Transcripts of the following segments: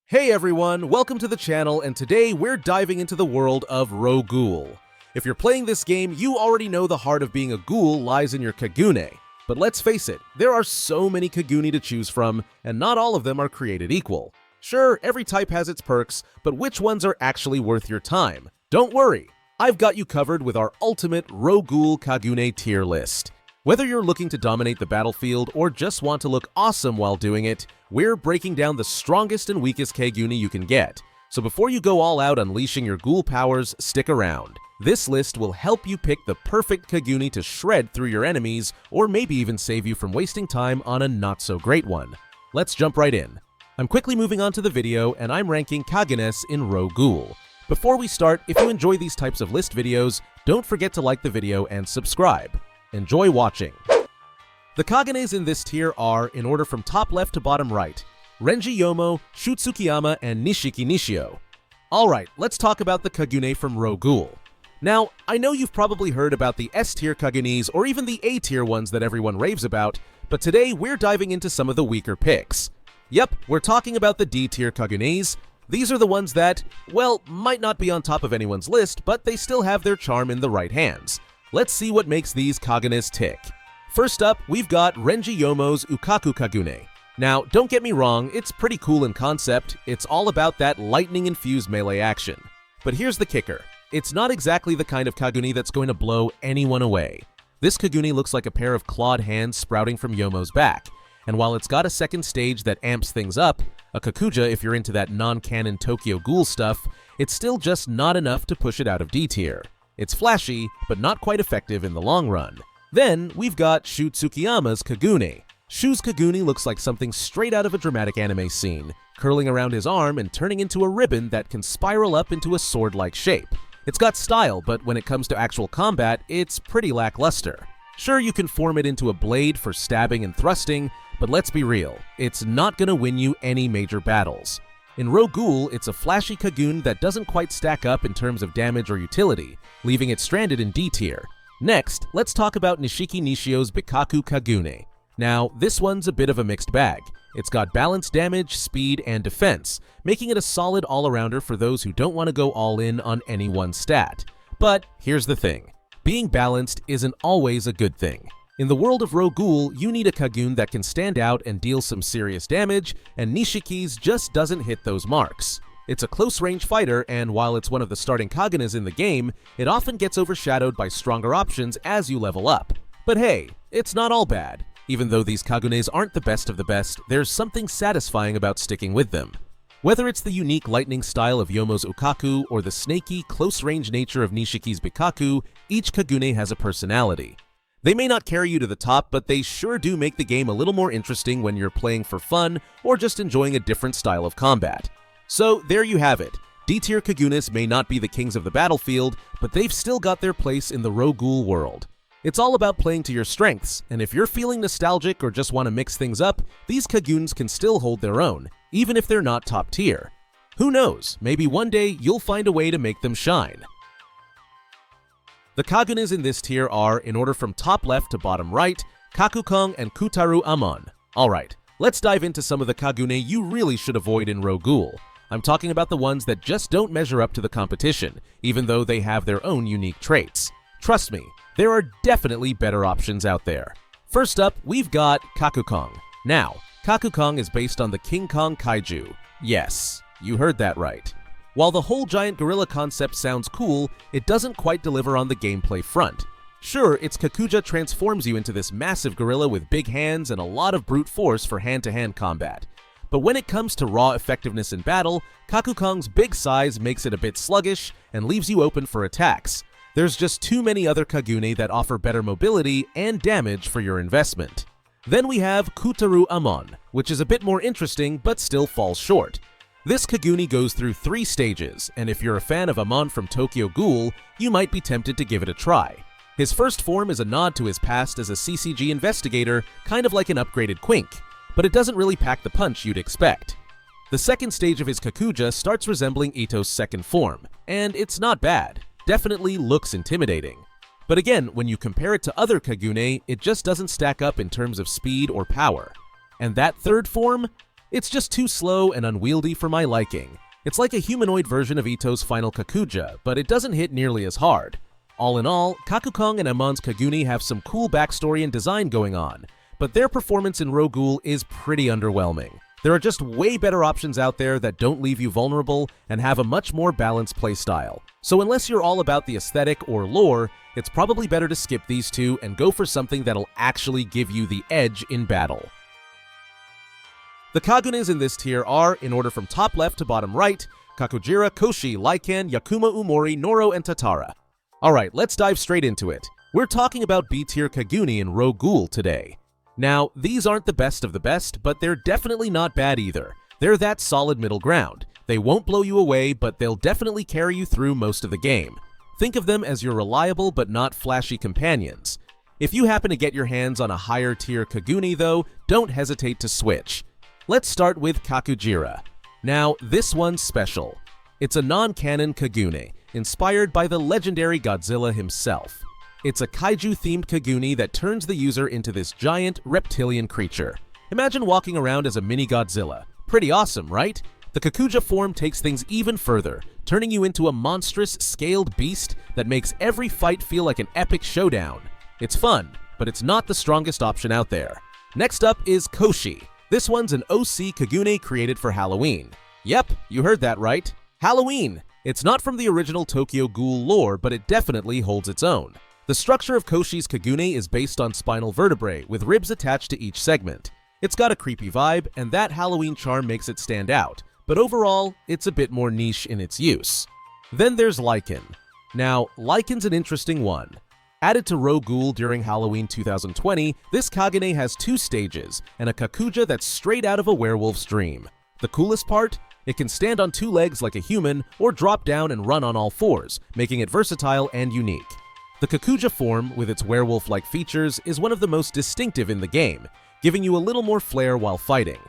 Hey everyone, welcome to the channel, and today we're diving into the world of Ro-Ghoul. If you're playing this game, you already know the heart of being a ghoul lies in your Kagune. But let's face it, there are so many Kagune to choose from, and not all of them are created equal. Sure, every type has its perks, but which ones are actually worth your time? Don't worry, I've got you covered with our ultimate Ro-Ghoul Kagune tier list. Whether you're looking to dominate the battlefield or just want to look awesome while doing it, we're breaking down the strongest and weakest Kagune you can get. So before you go all out unleashing your ghoul powers, stick around. This list will help you pick the perfect Kagune to shred through your enemies, or maybe even save you from wasting time on a not-so-great one. Let's jump right in. I'm quickly moving on to the video, and I'm ranking Kagunes in Ro-Ghoul. Before we start, if you enjoy these types of list videos, don't forget to like the video and subscribe. Enjoy watching. The Kagunes in this tier are, in order from top left to bottom right, Renji Yomo, Shutsukiyama, and Nishiki Nishio. Alright, let's talk about the Kagune from Ro-Ghoul. Now, I know you've probably heard about the S-tier Kagunes or even the A-tier ones that everyone raves about, but today we're diving into some of the weaker picks. Yep, we're talking about the D-tier Kagunes. These are the ones that, well, might not be on top of anyone's list, but they still have their charm in the right hands. Let's see what makes these Kagunes tick. First up, we've got Renji Yomo's Ukaku Kagune. Now, don't get me wrong, it's pretty cool in concept, it's all about that lightning-infused melee action. But here's the kicker, it's not exactly the kind of Kagune that's going to blow anyone away. This Kagune looks like a pair of clawed hands sprouting from Yomo's back, and while it's got a second stage that amps things up, a Kakuja if you're into that non-canon Tokyo Ghoul stuff, it's still just not enough to push it out of D tier. It's flashy, but not quite effective in the long run. Then, we've got Shutsukiyama's Kagune. Shu's Kagune looks like something straight out of a dramatic anime scene, curling around his arm and turning into a ribbon that can spiral up into a sword-like shape. It's got style, but when it comes to actual combat, it's pretty lackluster. Sure, you can form it into a blade for stabbing and thrusting, but let's be real, it's not gonna win you any major battles. In Ro-Ghoul, it's a flashy Kagune that doesn't quite stack up in terms of damage or utility, leaving it stranded in D tier. Next, let's talk about Nishiki Nishio's Bikaku Kagune. Now, this one's a bit of a mixed bag. It's got balanced damage, speed, and defense, making it a solid all-arounder for those who don't want to go all in on any one stat. But here's the thing, being balanced isn't always a good thing. In the world of Ro-Ghoul, you need a Kagune that can stand out and deal some serious damage, and Nishiki's just doesn't hit those marks. It's a close-range fighter, and while it's one of the starting Kagunes in the game, it often gets overshadowed by stronger options as you level up. But hey, it's not all bad. Even though these Kagunes aren't the best of the best, there's something satisfying about sticking with them. Whether it's the unique lightning style of Yomo's Ukaku or the snaky, close-range nature of Nishiki's Bikaku, each Kagune has a personality. They may not carry you to the top, but they sure do make the game a little more interesting when you're playing for fun or just enjoying a different style of combat. So there you have it. D-tier Kagunes may not be the kings of the battlefield, but they've still got their place in the Ro-Ghoul world. It's all about playing to your strengths, and if you're feeling nostalgic or just want to mix things up, these Kagunes can still hold their own, even if they're not top tier. Who knows, maybe one day you'll find a way to make them shine. The Kagunes in this tier are, in order from top left to bottom right, Kakukong and Kutaru Amon. Alright, let's dive into some of the Kagune you really should avoid in Ro-Ghoul. I'm talking about the ones that just don't measure up to the competition, even though they have their own unique traits. Trust me, there are definitely better options out there. First up, we've got Kakukong. Now, Kakukong is based on the King Kong Kaiju. Yes, you heard that right. While the whole giant gorilla concept sounds cool, it doesn't quite deliver on the gameplay front. Sure, its Kakuja transforms you into this massive gorilla with big hands and a lot of brute force for hand-to-hand combat. But when it comes to raw effectiveness in battle, Kakukong's big size makes it a bit sluggish and leaves you open for attacks. There's just too many other Kagune that offer better mobility and damage for your investment. Then we have Kutaru Amon, which is a bit more interesting but still falls short. This Kagune goes through 3 stages, and if you're a fan of Amon from Tokyo Ghoul, you might be tempted to give it a try. His first form is a nod to his past as a CCG investigator, kind of like an upgraded Quink, but it doesn't really pack the punch you'd expect. The second stage of his Kakuja starts resembling Ito's second form, and it's not bad, definitely looks intimidating. But again, when you compare it to other Kagune, it just doesn't stack up in terms of speed or power. And that third form? It's just too slow and unwieldy for my liking. It's like a humanoid version of Ito's final Kakuja, but it doesn't hit nearly as hard. All in all, Kakukong and Amon's Kagune have some cool backstory and design going on, but their performance in Ro-Ghoul is pretty underwhelming. There are just way better options out there that don't leave you vulnerable and have a much more balanced playstyle. So unless you're all about the aesthetic or lore, it's probably better to skip these two and go for something that'll actually give you the edge in battle. The Kagunes in this tier are, in order from top left to bottom right, Kakujira, Koshi, Lycan, Yakuma Umori, Noro, and Tatara. Alright, let's dive straight into it. We're talking about B-tier Kagune in Ro-Ghoul today. Now, these aren't the best of the best, but they're definitely not bad either. They're that solid middle ground. They won't blow you away, but they'll definitely carry you through most of the game. Think of them as your reliable but not flashy companions. If you happen to get your hands on a higher tier Kagune though, don't hesitate to switch. Let's start with Kakujira. Now, this one's special. It's a non-canon Kagune, inspired by the legendary Godzilla himself. It's a kaiju-themed Kagune that turns the user into this giant reptilian creature. Imagine walking around as a mini Godzilla. Pretty awesome, right? The Kakuja form takes things even further, turning you into a monstrous, scaled beast that makes every fight feel like an epic showdown. It's fun, but it's not the strongest option out there. Next up is Koshi. This one's an OC Kagune created for Halloween. Yep, you heard that right. Halloween! It's not from the original Tokyo Ghoul lore, but it definitely holds its own. The structure of Koshi's Kagune is based on spinal vertebrae, with ribs attached to each segment. It's got a creepy vibe, and that Halloween charm makes it stand out, but overall, it's a bit more niche in its use. Then there's Lycan. Now, Lycan's an interesting one. Added to Ro-Ghoul during Halloween 2020, this Kagune has 2 stages, and a Kakuja that's straight out of a werewolf's dream. The coolest part? It can stand on 2 legs like a human, or drop down and run on all 4s, making it versatile and unique. The Kakuja form, with its werewolf-like features, is one of the most distinctive in the game, giving you a little more flair while fighting.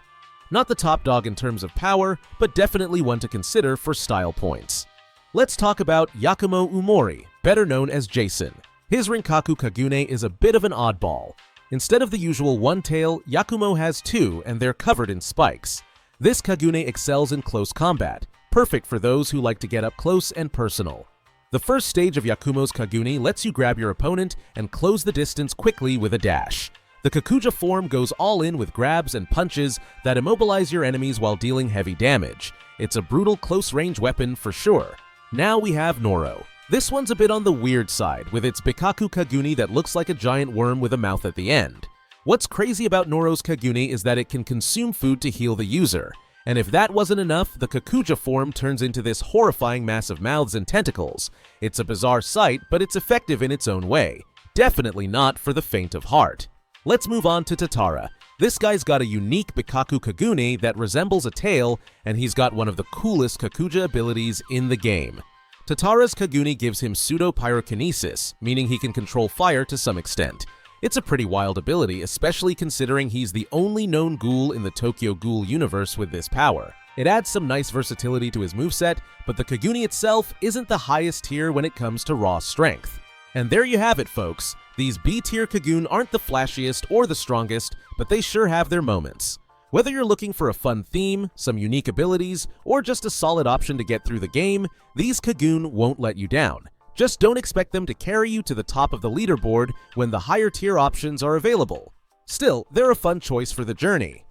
Not the top dog in terms of power, but definitely one to consider for style points. Let's talk about Yakumo Umori, better known as Jason. His Rinkaku Kagune is a bit of an oddball. Instead of the usual 1 tail, Yakumo has 2, and they're covered in spikes. This Kagune excels in close combat, perfect for those who like to get up close and personal. The first stage of Yakumo's Kagune lets you grab your opponent and close the distance quickly with a dash. The Kakuja form goes all in with grabs and punches that immobilize your enemies while dealing heavy damage. It's a brutal close-range weapon for sure. Now we have Noro. This one's a bit on the weird side, with its Bikaku Kagune that looks like a giant worm with a mouth at the end. What's crazy about Noro's Kagune is that it can consume food to heal the user. And if that wasn't enough, the Kakuja form turns into this horrifying mass of mouths and tentacles. It's a bizarre sight, but it's effective in its own way. Definitely not for the faint of heart. Let's move on to Tatara. This guy's got a unique Bikaku Kagune that resembles a tail, and he's got one of the coolest Kakuja abilities in the game. Tatara's Kagune gives him pseudo-pyrokinesis, meaning he can control fire to some extent. It's a pretty wild ability, especially considering he's the only known ghoul in the Tokyo Ghoul universe with this power. It adds some nice versatility to his moveset, but the Kagune itself isn't the highest tier when it comes to raw strength. And there you have it, folks. These B-tier Kagune aren't the flashiest or the strongest, but they sure have their moments. Whether you're looking for a fun theme, some unique abilities, or just a solid option to get through the game, these Kagune won't let you down. Just don't expect them to carry you to the top of the leaderboard when the higher tier options are available. Still, they're a fun choice for the journey.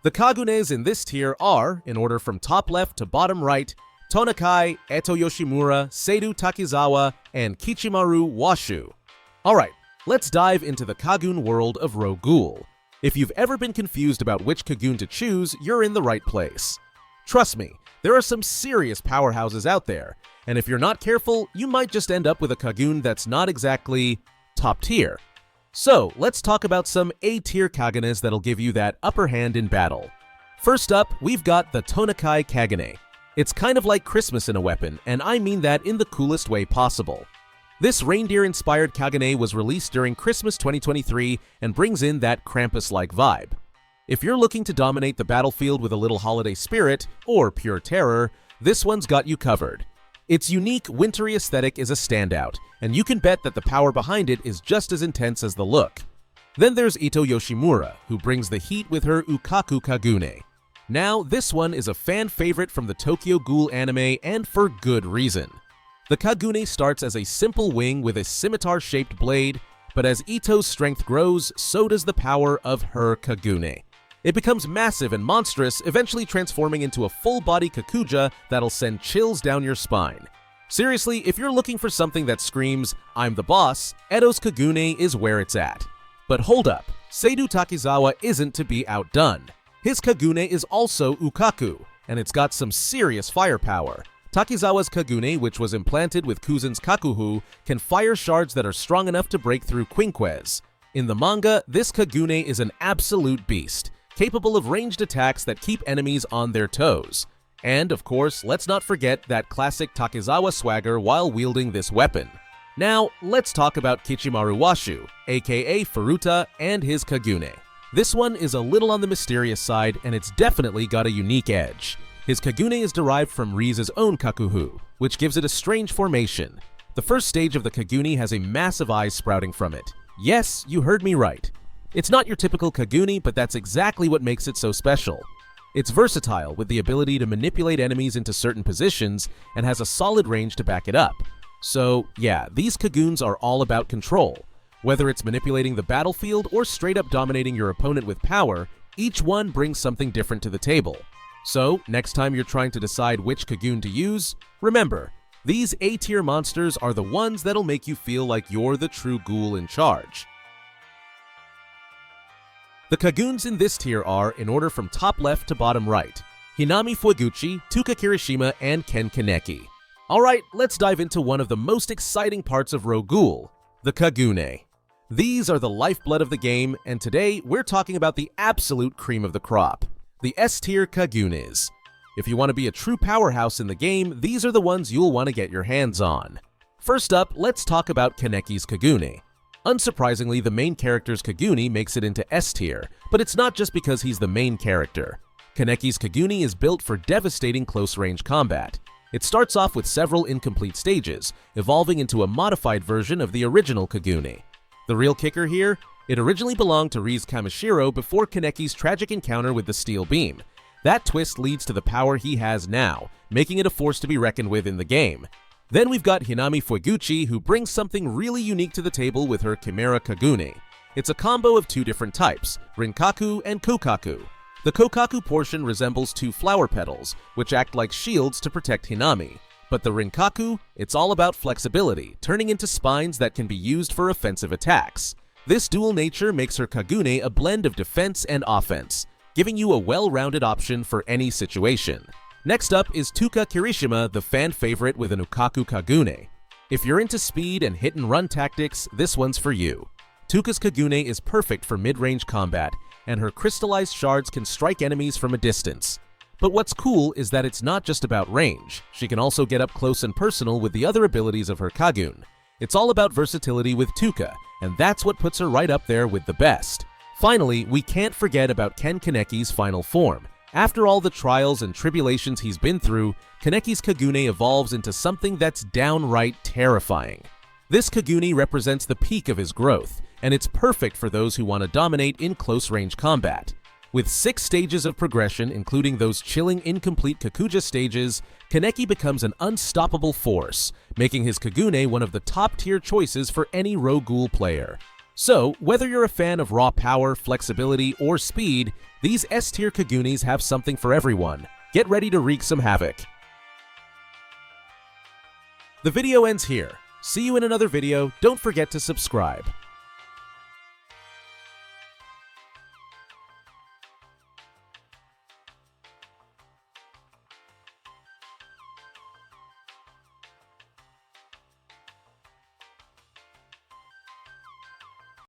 The Kagunes in this tier are, in order from top left to bottom right, Tonakai, Eto Yoshimura, Seidu Takizawa, and Kichimaru Washu. Alright, let's dive into the Kagune world of Ro-Ghoul. If you've ever been confused about which Kagune to choose, you're in the right place. Trust me, there are some serious powerhouses out there, and if you're not careful, you might just end up with a Kagune that's not exactly top tier. So, let's talk about some A-tier Kagunes that'll give you that upper hand in battle. First up, we've got the Tonakai Kagune. It's kind of like Christmas in a weapon, and I mean that in the coolest way possible. This reindeer-inspired Kagune was released during Christmas 2023 and brings in that Krampus-like vibe. If you're looking to dominate the battlefield with a little holiday spirit, or pure terror, this one's got you covered. Its unique, wintry aesthetic is a standout, and you can bet that the power behind it is just as intense as the look. Then there's Ito Yoshimura, who brings the heat with her Ukaku Kagune. Now, this one is a fan favorite from the Tokyo Ghoul anime, and for good reason. The Kagune starts as a simple wing with a scimitar-shaped blade, but as Ito's strength grows, so does the power of her Kagune. It becomes massive and monstrous, eventually transforming into a full-body Kakuja that'll send chills down your spine. Seriously, if you're looking for something that screams, "I'm the boss," Edo's Kagune is where it's at. But hold up, Seidu Takizawa isn't to be outdone. His Kagune is also Ukaku, and it's got some serious firepower. Takizawa's Kagune, which was implanted with Kuzen's Kakuhu, can fire shards that are strong enough to break through quinquez. In the manga, this Kagune is an absolute beast, capable of ranged attacks that keep enemies on their toes. And of course, let's not forget that classic Takizawa swagger while wielding this weapon. Now, let's talk about Kichimaru Washu, aka Furuta, and his Kagune. This one is a little on the mysterious side, and it's definitely got a unique edge. His Kagune is derived from Rize's own Kakuhu, which gives it a strange formation. The first stage of the Kagune has a massive eye sprouting from it. Yes, you heard me right. It's not your typical Kagune, but that's exactly what makes it so special. It's versatile, with the ability to manipulate enemies into certain positions, and has a solid range to back it up. So yeah, these Kagunes are all about control. Whether it's manipulating the battlefield or straight up dominating your opponent with power, each one brings something different to the table. So, next time you're trying to decide which Kagune to use, remember, these A-tier monsters are the ones that'll make you feel like you're the true ghoul in charge. The Kagunes in this tier are, in order from top left to bottom right, Hinami Fueguchi, Tuka Kirishima, and Ken Kaneki. Alright, let's dive into one of the most exciting parts of Ro-Ghoul, the Kagune. These are the lifeblood of the game, and today we're talking about the absolute cream of the crop, the S-tier Kagunes. If you want to be a true powerhouse in the game, these are the ones you'll want to get your hands on. First up, let's talk about Kaneki's Kagune. Unsurprisingly, the main character's Kagune makes it into S-tier, but it's not just because he's the main character. Kaneki's Kagune is built for devastating close-range combat. It starts off with several incomplete stages, evolving into a modified version of the original Kagune. The real kicker here? It originally belonged to Rize Kamishiro before Kaneki's tragic encounter with the Steel Beam. That twist leads to the power he has now, making it a force to be reckoned with in the game. Then we've got Hinami Fueguchi, who brings something really unique to the table with her Chimera Kagune. It's a combo of two different types, Rinkaku and Kokaku. The Kokaku portion resembles two flower petals, which act like shields to protect Hinami. But the Rinkaku, it's all about flexibility, turning into spines that can be used for offensive attacks. This dual nature makes her Kagune a blend of defense and offense, giving you a well-rounded option for any situation. Next up is Tuka Kirishima, the fan favorite with an Ukaku Kagune. If you're into speed and hit-and-run tactics, this one's for you. Tuka's Kagune is perfect for mid-range combat, and her crystallized shards can strike enemies from a distance. But what's cool is that it's not just about range. She can also get up close and personal with the other abilities of her Kagune. It's all about versatility with Tuka, and that's what puts her right up there with the best. Finally, we can't forget about Ken Kaneki's final form. After all the trials and tribulations he's been through, Kaneki's Kagune evolves into something that's downright terrifying. This Kagune represents the peak of his growth, and it's perfect for those who want to dominate in close-range combat. With 6 stages of progression, including those chilling incomplete Kakuja stages, Kaneki becomes an unstoppable force, making his Kagune one of the top-tier choices for any Ro-Ghoul player. So, whether you're a fan of raw power, flexibility, or speed, these S-tier Kagunes have something for everyone. Get ready to wreak some havoc. The video ends here. See you in another video. Don't forget to subscribe.